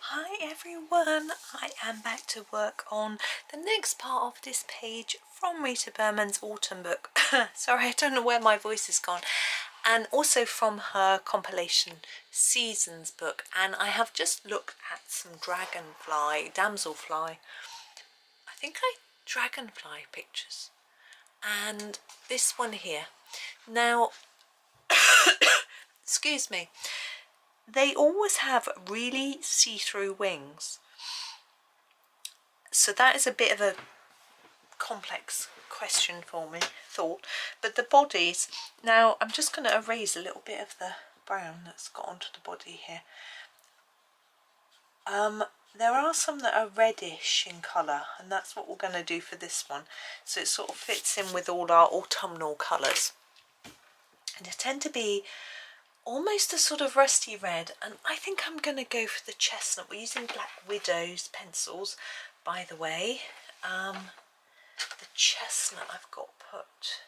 Hi everyone, I am back to work on the next part of this page from Rita Berman's autumn book. Sorry, I don't know where my voice has gone. And also from her compilation Seasons book. And I have just looked at some damselfly, I think dragonfly pictures. And this one here. Now, excuse me. They always have really see-through wings. So that is a bit of a complex question for me, but the bodies, now I'm just going to erase a little bit of the brown that's got onto the body here. There are some that are reddish in colour, and that's what we're going to do for this one, so it sort of fits in with all our autumnal colours. And they tend to be almost a sort of rusty red, and I think I'm going to go for the chestnut. We're using Black Widow's pencils, by the way. The chestnut I've got put,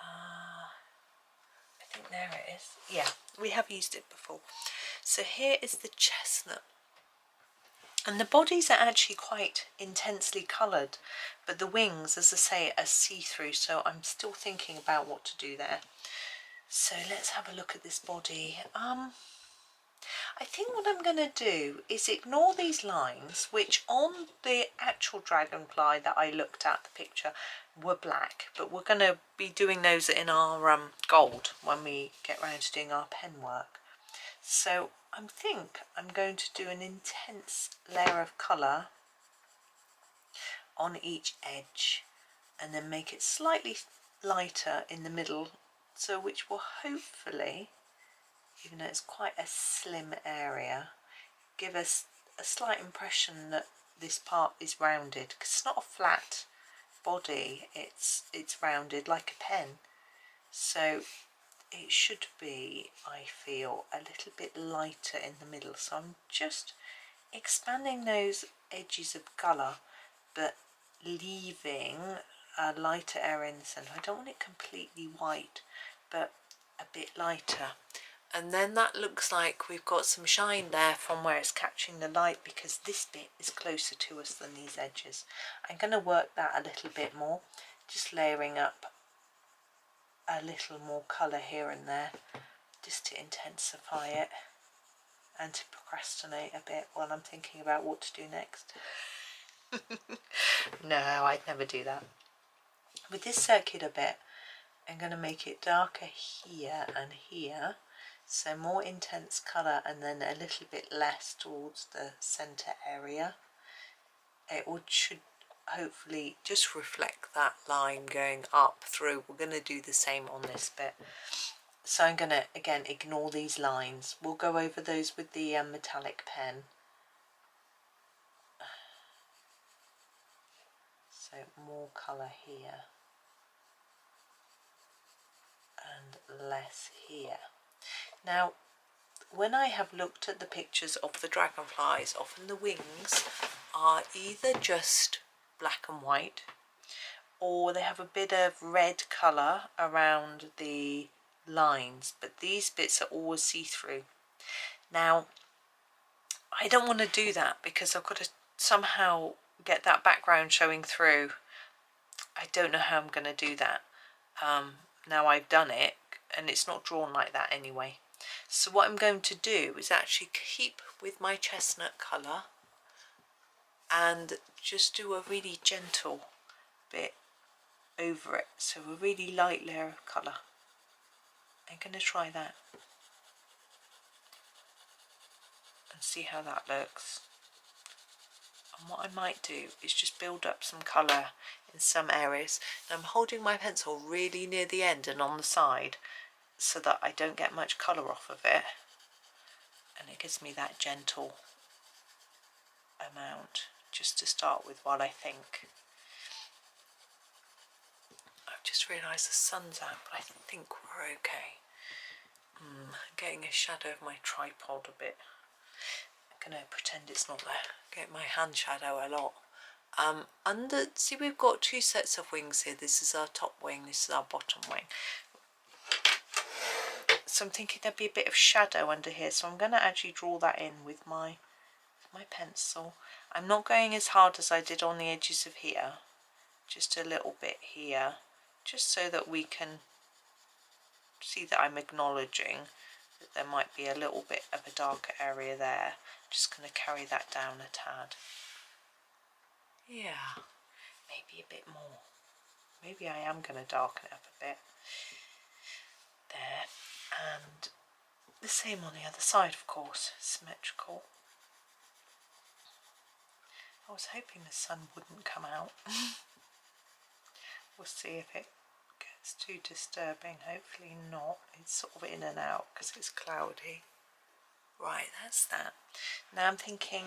I think there it is. Yeah, we have used it before. So here is the chestnut. And the bodies are actually quite intensely coloured, but the wings, as I say, are see-through, so I'm still thinking about what to do there. So let's have a look at this body. I think what I'm going to do is ignore these lines, which on the actual dragonfly that I looked at, the picture, were black, but we're going to be doing those in our gold when we get round to doing our pen work. So I think I'm going to do an intense layer of colour on each edge and then make it slightly lighter in the middle, so which will hopefully, even though it's quite a slim area, give us a slight impression that this part is rounded, because it's not a flat body, it's rounded like a pen, so it should be, I feel, a little bit lighter in the middle. So I'm just expanding those edges of colour but leaving a lighter area in the centre. I don't want it completely white, but a bit lighter. And then that looks like we've got some shine there from where it's catching the light, because this bit is closer to us than these edges. I'm going to work that a little bit more, just layering up a little more colour here and there, just to intensify it and to procrastinate a bit while I'm thinking about what to do next. No, I'd never do that. With this circular bit, I'm going to make it darker here and here, so more intense colour, and then a little bit less towards the centre area. It should hopefully just reflect that line going up through. We're going to do the same on this bit. So I'm going to, again, ignore these lines. We'll go over those with the metallic pen. So more colour here and less here. Now, when I have looked at the pictures of the dragonflies, often the wings are either just black and white, or they have a bit of red colour around the lines, but these bits are always see-through. Now, I don't want to do that because I've got to somehow get that background showing through. I don't know how I'm going to do that. Now I've done it, and it's not drawn like that anyway. So what I'm going to do is actually keep with my chestnut colour and just do a really gentle bit over it, so a really light layer of colour. I'm going to try that and see how that looks. And what I might do is just build up some colour in some areas. And I'm holding my pencil really near the end and on the side, so that I don't get much colour off of it, and it gives me that gentle amount just to start with while I think. I've just realised the sun's out, but I think we're okay. Getting a shadow of my tripod a bit. I'm going to pretend it's not there. Get my hand shadow a lot. See, we've got two sets of wings here. This is our top wing, this is our bottom wing. so I'm thinking there'd be a bit of shadow under here, so I'm going to actually draw that in with my pencil. I'm not going as hard as I did on the edges of here, just a little bit here, just so that we can see that I'm acknowledging that there might be a little bit of a darker area there. Just going to carry that down a tad. Yeah, maybe a bit more. Maybe I am going to darken it up a bit there. And the same on the other side, of course, symmetrical. I was hoping the sun wouldn't come out. We'll see if it gets too disturbing. Hopefully not. It's sort of in and out because it's cloudy. Right, that's that. Now I'm thinking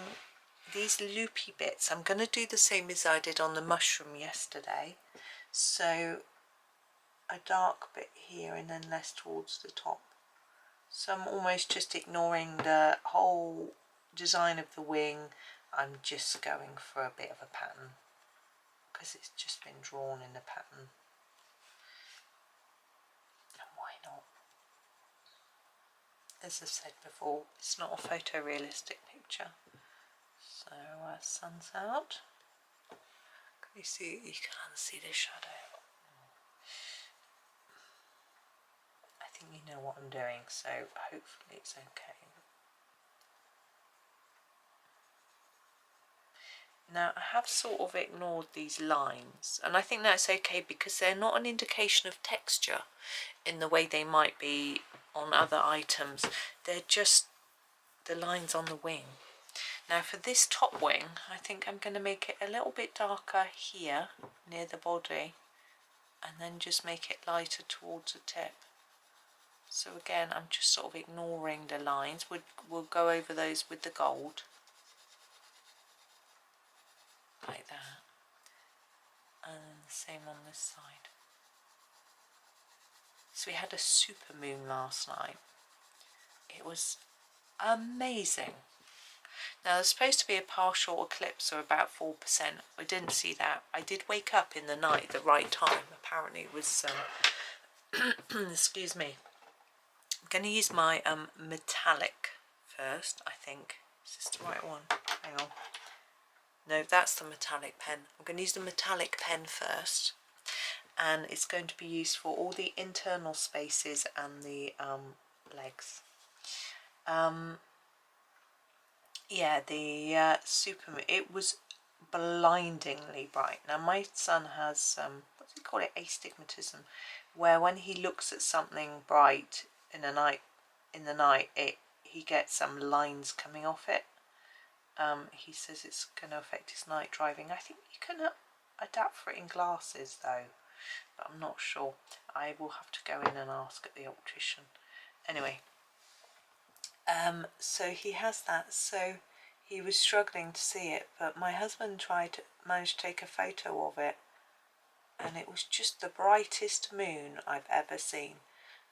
these loopy bits, I'm going to do the same as I did on the mushroom yesterday. So a dark bit here and then less towards the top. So I'm almost just ignoring the whole design of the wing. I'm just going for a bit of a pattern because it's just been drawn in the pattern. And why not? As I said before, it's not a photorealistic picture. So sun's out. Can you see? You can't see the shadow. I think you know what I'm doing, so hopefully it's okay. Now I have sort of ignored these lines, and I think that's okay because they're not an indication of texture in the way they might be on other items. They're just the lines on the wing. Now for this top wing, I think I'm going to make it a little bit darker here near the body and then just make it lighter towards the tip. So again, I'm just sort of ignoring the lines. We'll go over those with the gold. Like that. And the same on this side. So we had a super moon last night. It was amazing. Now there's supposed to be a partial eclipse of about 4%. I didn't see that. I did wake up in the night at the right time. Apparently it was, excuse me. I'm going to use my metallic first, I think. Is this the right one? Hang on. No, that's the metallic pen. I'm going to use the metallic pen first. And it's going to be used for all the internal spaces and the legs. Yeah, the supermoon, it was blindingly bright. Now my son has, what do you call it, astigmatism, where when he looks at something bright in the night, he gets some lines coming off it. He says it's going to affect his night driving. I think you can adapt for it in glasses though, but I'm not sure. I will have to go in and ask at the optician. Anyway, so he has that, so he was struggling to see it, but my husband managed to take a photo of it, and it was just the brightest moon I've ever seen.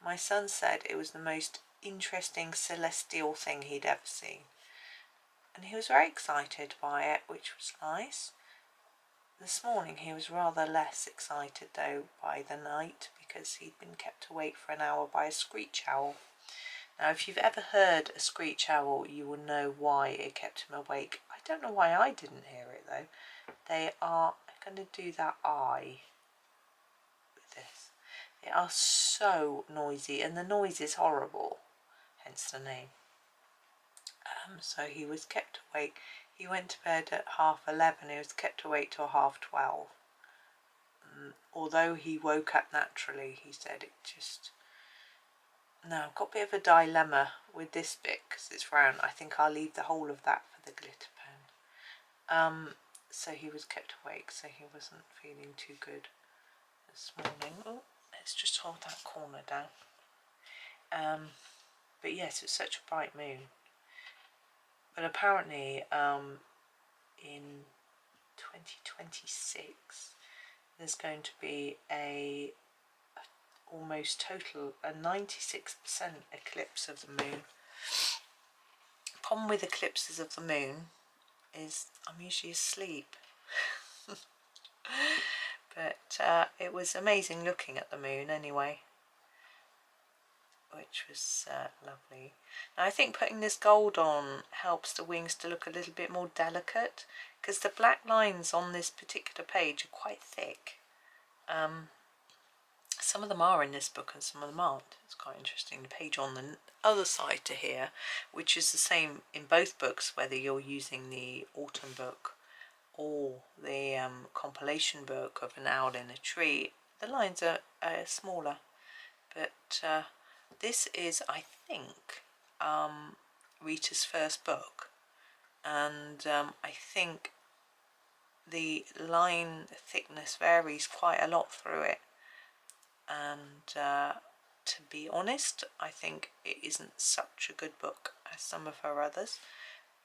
My son said it was the most interesting celestial thing he'd ever seen, and he was very excited by it, which was nice. This morning he was rather less excited though by the night because he'd been kept awake for an hour by a screech owl. Now if you've ever heard a screech owl, you will know why it kept him awake. I don't know why I didn't hear it though. They are going to do that eye with this. They are so noisy, and the noise is horrible, hence the name. So he was kept awake. He went to bed at 11:30. He was kept awake till 12:30. Although he woke up naturally, he said it just... Now, I've got a bit of a dilemma with this bit because it's round. I think I'll leave the whole of that for the glitter pen. So he was kept awake, so he wasn't feeling too good this morning. Oh, let's just hold that corner down. But yes, it's such a bright moon. But apparently in 2026 there's going to be almost total, a 96% eclipse of the moon. Problem with eclipses of the moon is I'm usually asleep. But it was amazing looking at the moon anyway. which was lovely. Now I think putting this gold on helps the wings to look a little bit more delicate, because the black lines on this particular page are quite thick. Some of them are in this book and some of them aren't. It's quite interesting. The page on the other side to here, which is the same in both books, whether you're using the autumn book or the compilation book of An Owl in a Tree, the lines are smaller. But this is, I think, Rita's first book, and I think the line thickness varies quite a lot through it. And to be honest, I think it isn't such a good book as some of her others,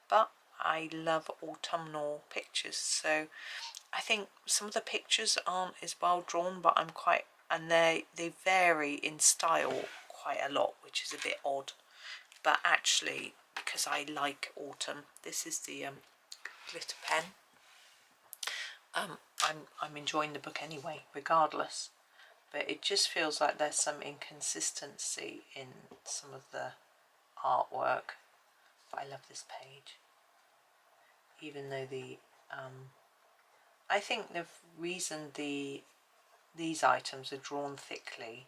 but I love autumnal pictures, so I think some of the pictures aren't as well drawn, but and they vary in style quite a lot, which is a bit odd. But actually, because I like autumn, this is the glitter pen. I'm enjoying the book anyway, regardless. But it just feels like there's some inconsistency in some of the artwork. But I love this page. Even though I think the reason these items are drawn thickly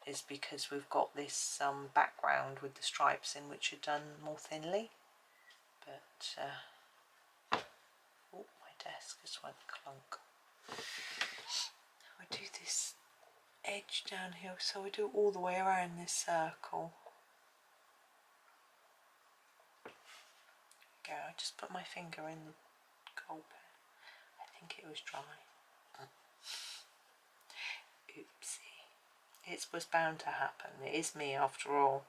is because we've got this background with the stripes in, which are done more thinly. But oh, my desk just went clunk. I do this edge down here, so I do all the way around this circle. Go, I just put my finger in the gold pen. I think it was dry. Oopsie. It was bound to happen. It is me after all.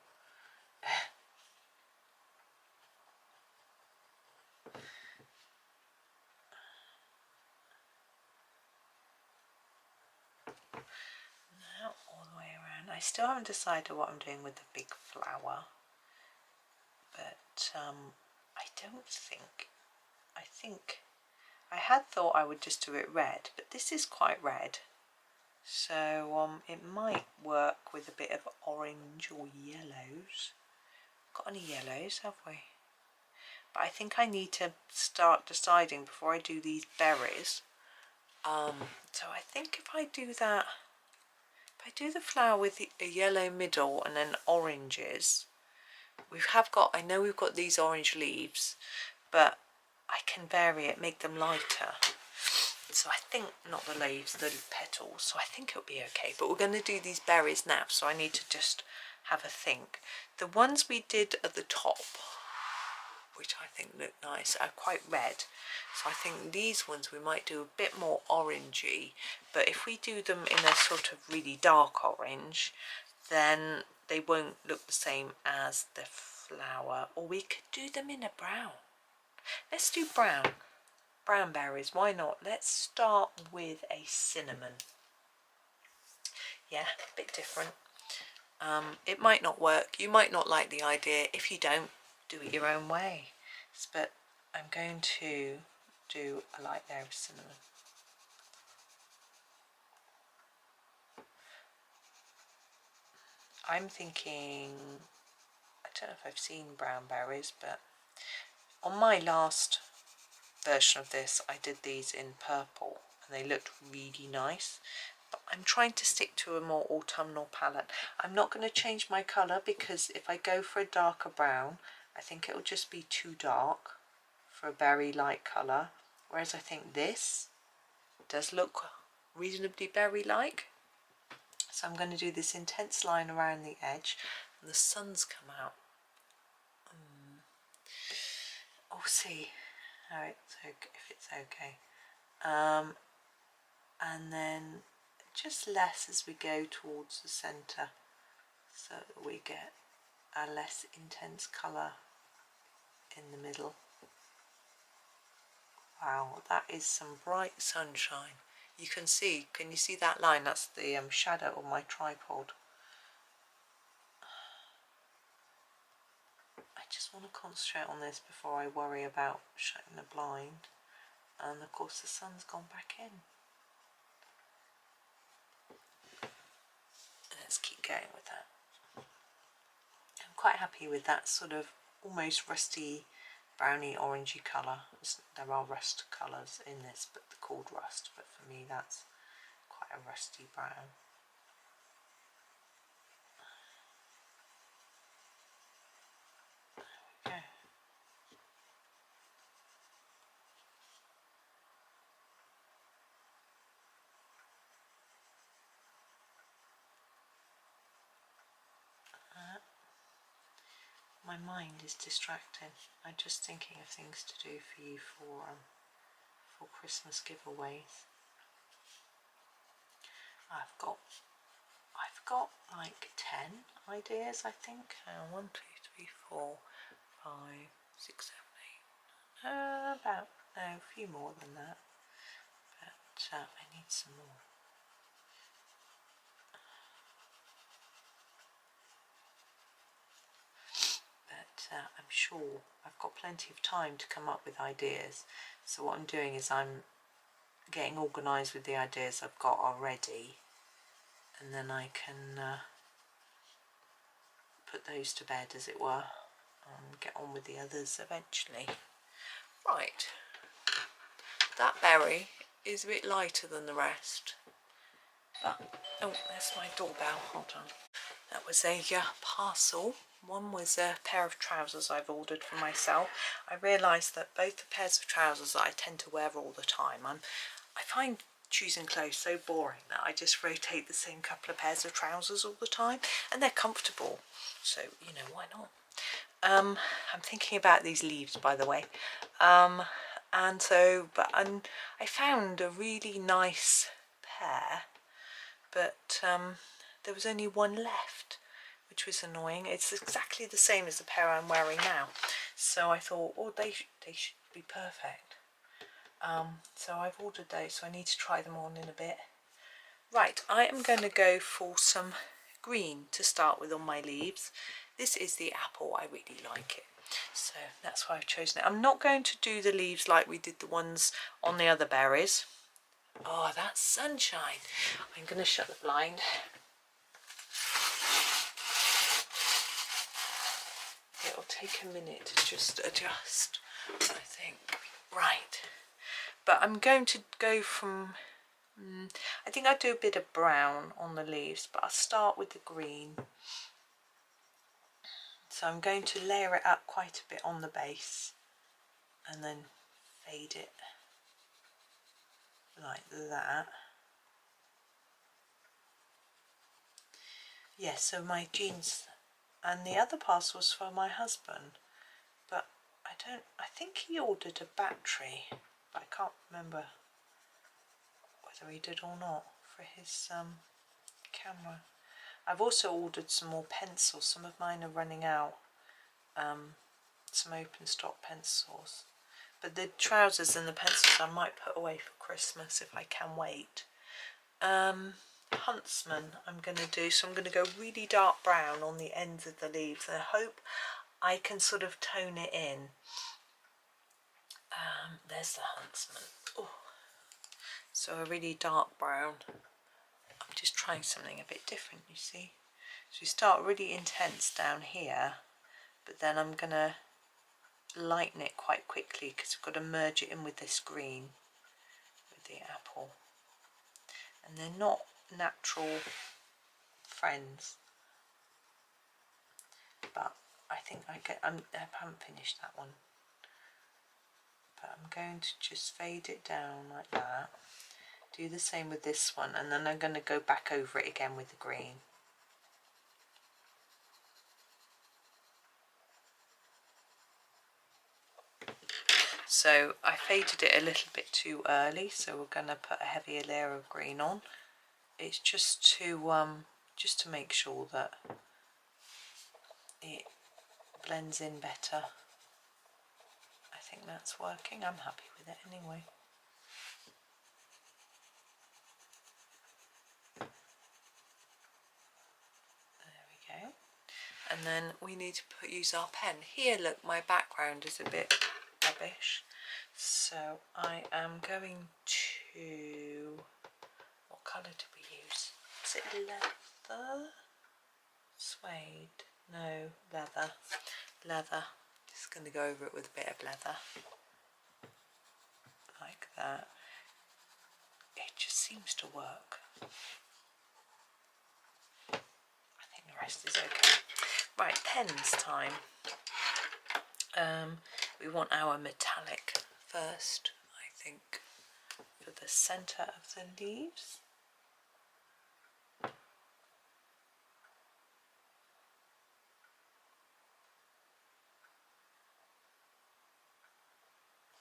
Now all the way around. I still haven't decided what I'm doing with the big flower, but I think I had thought I would just do it red, but this is quite red, so it might work with a bit of orange or yellows. Got any yellows, have we? But I think I need to start deciding before I do these berries. So I think if I do that, if I do the flower with a yellow middle and then oranges, I know we've got these orange leaves, but I can vary it, make them lighter. So I think, not the leaves, the petals, so I think it'll be okay. But we're going to do these berries now, so I need to just have a think. The ones we did at the top, which I think look nice, are quite red. So I think these ones we might do a bit more orangey, but if we do them in a sort of really dark orange, then they won't look the same as the flower. Or we could do them in a brown. Let's do brown. Brown berries, why not? Let's start with a cinnamon. Yeah, a bit different. It might not work. You might not like the idea. If you don't, do it your own way. But I'm going to do a light layer of cinnamon. I'm thinking, I don't know if I've seen brown berries, but on my last version of this I did these in purple and they looked really nice, but I'm trying to stick to a more autumnal palette. I'm not going to change my colour, because if I go for a darker brown I think it'll just be too dark for a berry light colour, whereas I think this does look reasonably berry like. So I'm going to do this intense line around the edge, and the sun's come out. We'll see how if it's okay. And then just less as we go towards the centre, so that we get a less intense colour in the middle. Wow, that is some bright sunshine. You can you see that line? That's the shadow of my tripod. I just want to concentrate on this before I worry about shutting the blind. And of course the sun's gone back in. Let's keep going with that. quite happy with that sort of almost rusty browny orangey colour. There are rust colours in this, but they're called rust, but for me that's quite a rusty brown. There we go. My mind is distracting. I'm just thinking of things to do for you for Christmas giveaways. I've got like 10 ideas, I think. 1, 2, 3, 4, 5, 6, 7, 8. About no, a few more than that. But I need some more. I'm sure I've got plenty of time to come up with ideas, so what I'm doing is I'm getting organised with the ideas I've got already, and then I can put those to bed, as it were, and get on with the others eventually. Right, that berry is a bit lighter than the rest, but oh, there's my doorbell, hold on. That was a parcel. One was a pair of trousers I've ordered for myself. I realised that both the pairs of trousers that I tend to wear all the time, I find choosing clothes so boring that I just rotate the same couple of pairs of trousers all the time, and they're comfortable, so you know, why not. I'm thinking about these leaves, by the way, and so I found a really nice pair, but there was only one left, which was annoying. It's exactly the same as the pair I'm wearing now, so I thought, oh, they should be perfect. So I've ordered those, so I need to try them on in a bit. Right, I am going to go for some green to start with on my leaves. This is the apple. I really like it, so that's why I've chosen it. I'm not going to do the leaves like we did the ones on the other berries. Oh, that's sunshine. I'm going to shut the blind. It'll take a minute to just adjust, I think. Right, but I'm going to go from, I think I'll do a bit of brown on the leaves, but I'll start with the green. So I'm going to layer it up quite a bit on the base and then fade it like that. Yeah, so my jeans and the other parcel was for my husband, but I think he ordered a battery, but I can't remember whether he did or not, for his camera. I've also ordered some more pencils. Some of mine are running out, some open stock pencils, but the trousers and the pencils I might put away for Christmas if I can wait. Huntsman I'm going to do, so I'm going to go really dark brown on the ends of the leaves, and I hope I can sort of tone it in. There's the huntsman. Oh, so a really dark brown. I'm just trying something a bit different, you see. So we start really intense down here, but then I'm going to lighten it quite quickly because I've got to merge it in with this green, with the apple. And they're not natural friends, but I think I haven't finished that one, but I'm going to just fade it down like that. Do the same with this one, and then I'm going to go back over it again with the green. So I faded it a little bit too early, so we're going to put a heavier layer of green on. It's just to make sure that it blends in better. I think that's working. I'm happy with it anyway. There we go. And then we need to use our pen. Here, look, my background is a bit rubbish. So I am going to, what colour did we use? Is it leather? Suede. no leather. Just going to go over it with a bit of leather like that. It just seems to work. I think the rest is okay. Right, pens time. We want our metallic first, I think, for the centre of the leaves.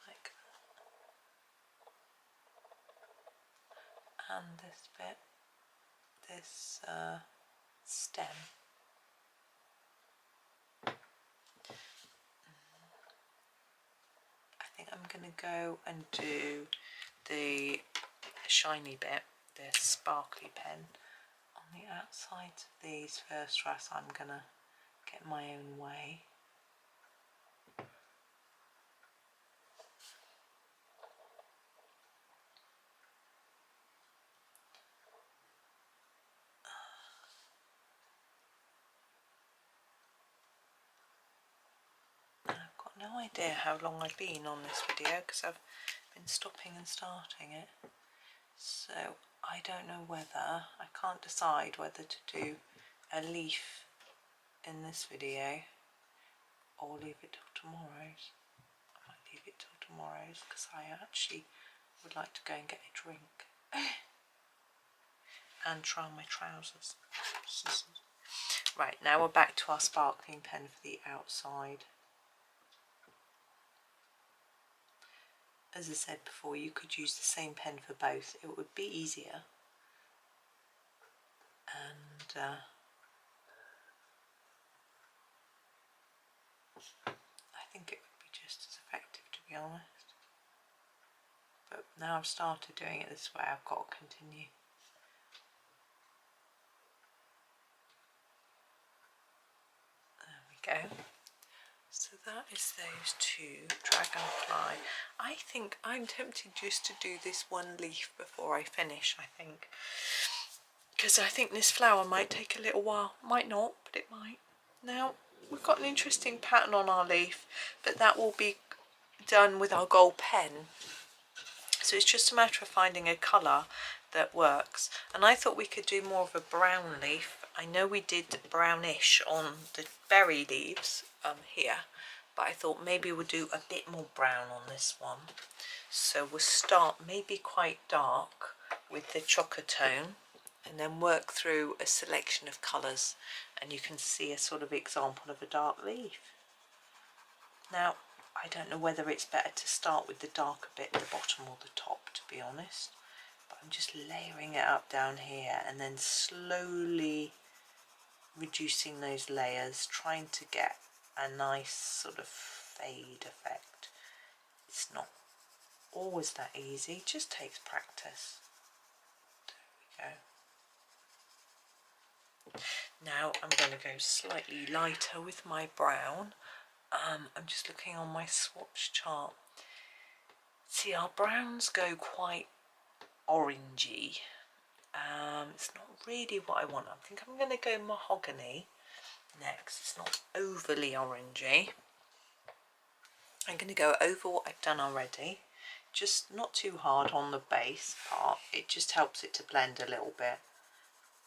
Like that. And this bit, this stem. I think I'm going to go and do the shiny bit, the sparkly pen, on the outside of these first, or else I'm going to get my own way. I've got no idea how long I've been on this video because I've been stopping and starting it, so I don't know whether, I can't decide whether to do a leaf in this video or leave it till tomorrow's. I might leave it till tomorrow's because I actually would like to go and get a drink and try on my trousers. Right, now we're back to our sparkling pen for the outside. As I said before, you could use the same pen for both. It would be easier. And I think it would be just as effective, to be honest. But now I've started doing it this way, I've got to continue. There we go. So that is those two, dragonfly. I think I'm tempted just to do this one leaf before I finish, I think. Because I think this flower might take a little while. Might not, but it might. Now, we've got an interesting pattern on our leaf, but that will be done with our gold pen. So it's just a matter of finding a colour that works. And I thought we could do more of a brown leaf. I know we did brownish on the berry leaves here, but I thought maybe we'll do a bit more brown on this one. So we'll start maybe quite dark with the chocotone and then work through a selection of colours, and you can see a sort of example of a dark leaf. Now, I don't know whether it's better to start with the darker bit at the bottom or the top, to be honest, but I'm just layering it up down here and then slowly reducing those layers, trying to get a nice sort of fade effect. It's not always that easy, it just takes practice. There we go. Now I'm going to go slightly lighter with my brown. I'm just looking on my swatch chart. See, our browns go quite orangey. It's not really what I want. I think I'm going to go mahogany next. It's not overly orangey. I'm going to go over what I've done already, just not too hard on the base part. It just helps it to blend a little bit,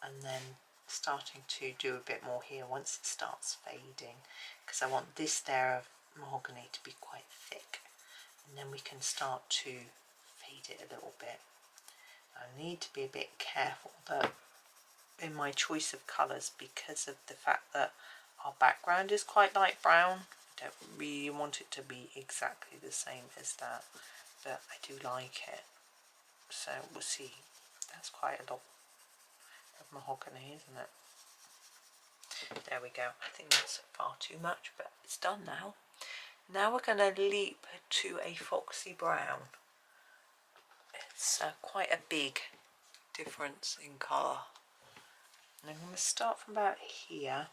and then starting to do a bit more here once it starts fading, because I want this layer of mahogany to be quite thick, and then we can start to fade it a little bit. I need to be a bit careful that in my choice of colours, because of the fact that our background is quite light brown. I don't really want it to be exactly the same as that, but I do like it. So we'll see. That's quite a lot of mahogany, isn't it? There we go. I think that's far too much, but it's done now. Now we're going to leap to a foxy brown. It's quite a big difference in colour. And I'm going to start from about here.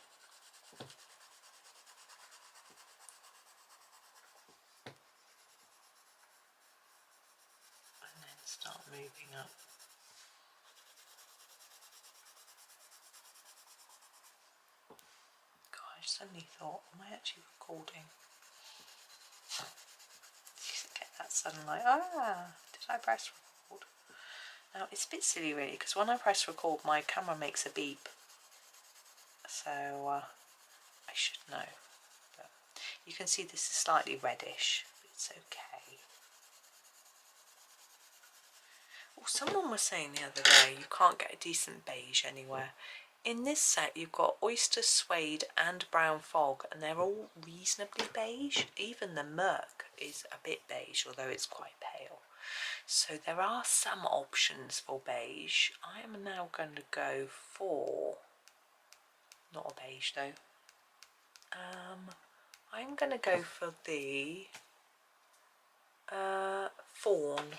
And then start moving up. suddenly thought, am I actually recording? You get that sudden like, did I press record? Now it's a bit silly really, because when I press record my camera makes a beep, so I should know. But you can see this is slightly reddish, but it's okay. Well, someone was saying the other day you can't get a decent beige anywhere. In this set you've got oyster suede and brown fog, and they're all reasonably beige. Even the Merc is a bit beige, although it's quite pale. So there are some options for beige. I am now going to go for, not a beige though, I'm going to go for the fawn.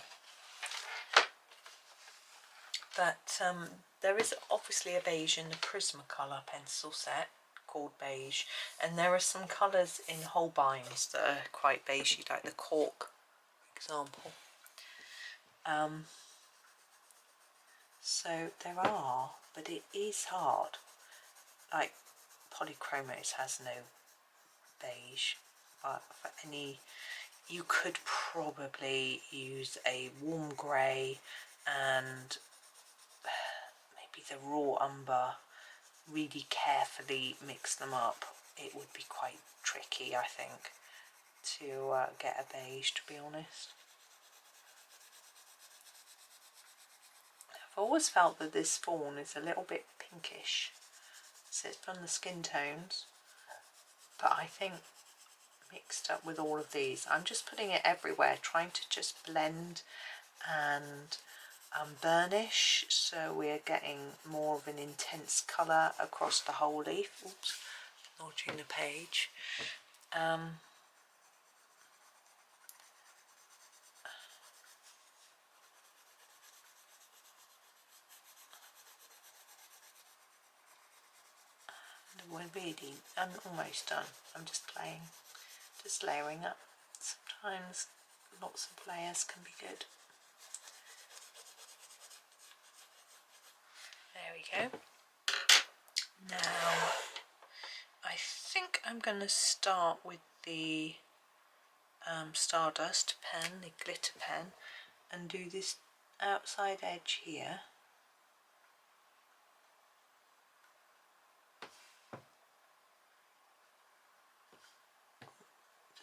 But there is obviously a beige in the Prismacolor pencil set called beige, and there are some colours in Holbein's that are quite beigey, like the cork, for example. So there are, but it is hard. Like Polychromos has no beige, but for any, you could probably use a warm grey and maybe the raw umber, really carefully mix them up. It would be quite tricky, I think, to get a beige, to be honest. I've always felt that this fawn is a little bit pinkish, so it's from the skin tones, but I think mixed up with all of these, I'm just putting it everywhere, trying to just blend and burnish, so we're getting more of an intense colour across the whole leaf. Oops, notching the page. We're really, I'm almost done. I'm just playing, just layering up. Sometimes lots of layers can be good. There we go. Now I think I'm going to start with the Stardust pen, the glitter pen, and do this outside edge here.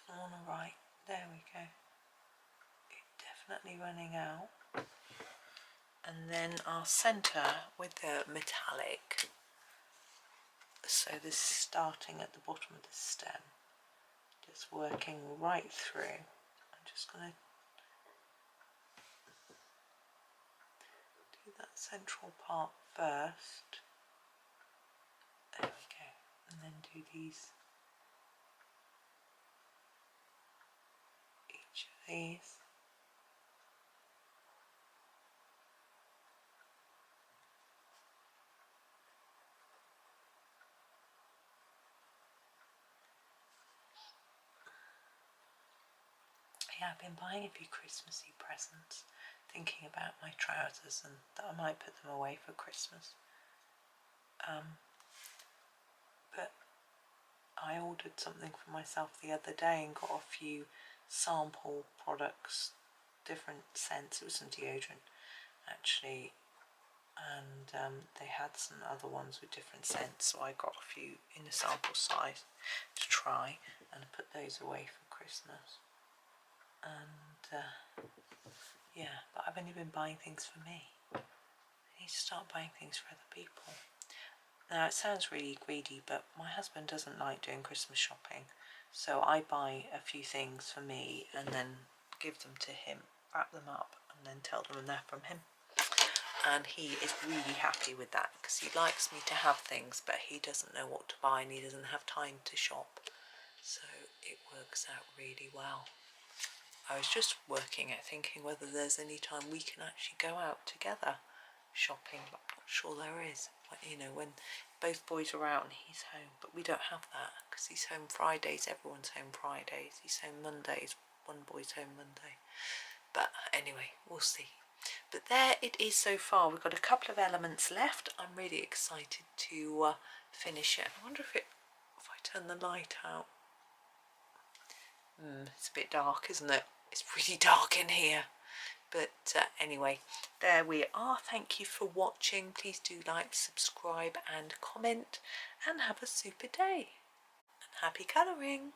Doesn't want to write. There we go. It's definitely running out. And then I'll centre with the metallic. So this is starting at the bottom of the stem, just working right through. I'm just going to do that central part first. There we go. And then do these, each of these. Yeah, I've been buying a few Christmassy presents, thinking about my trousers and that I might put them away for Christmas. But I ordered something for myself the other day and got a few sample products, different scents. It was some deodorant actually, and they had some other ones with different scents, so I got a few in a sample size to try and put those away for Christmas. And yeah, but I've only been buying things for me. I need to start buying things for other people. Now it sounds really greedy, but my husband doesn't like doing Christmas shopping, so I buy a few things for me and then give them to him, wrap them up and then tell them they're from him. And he is really happy with that, because he likes me to have things, but he doesn't know what to buy and he doesn't have time to shop, so it works out really well. I was just working at thinking whether there's any time we can actually go out together shopping, but I'm not sure there is. But, you know, when both boys are out and he's home, but we don't have that because he's home Fridays, everyone's home Fridays, he's home Mondays, one boy's home Monday. But anyway, we'll see. But there it is so far. We've got a couple of elements left. I'm really excited to finish it. I wonder if I Turn the light out. It's a bit dark, isn't it? It's pretty dark in here. But anyway, there we are. Thank you for watching. Please do like, subscribe and comment, and have a super day. And happy colouring.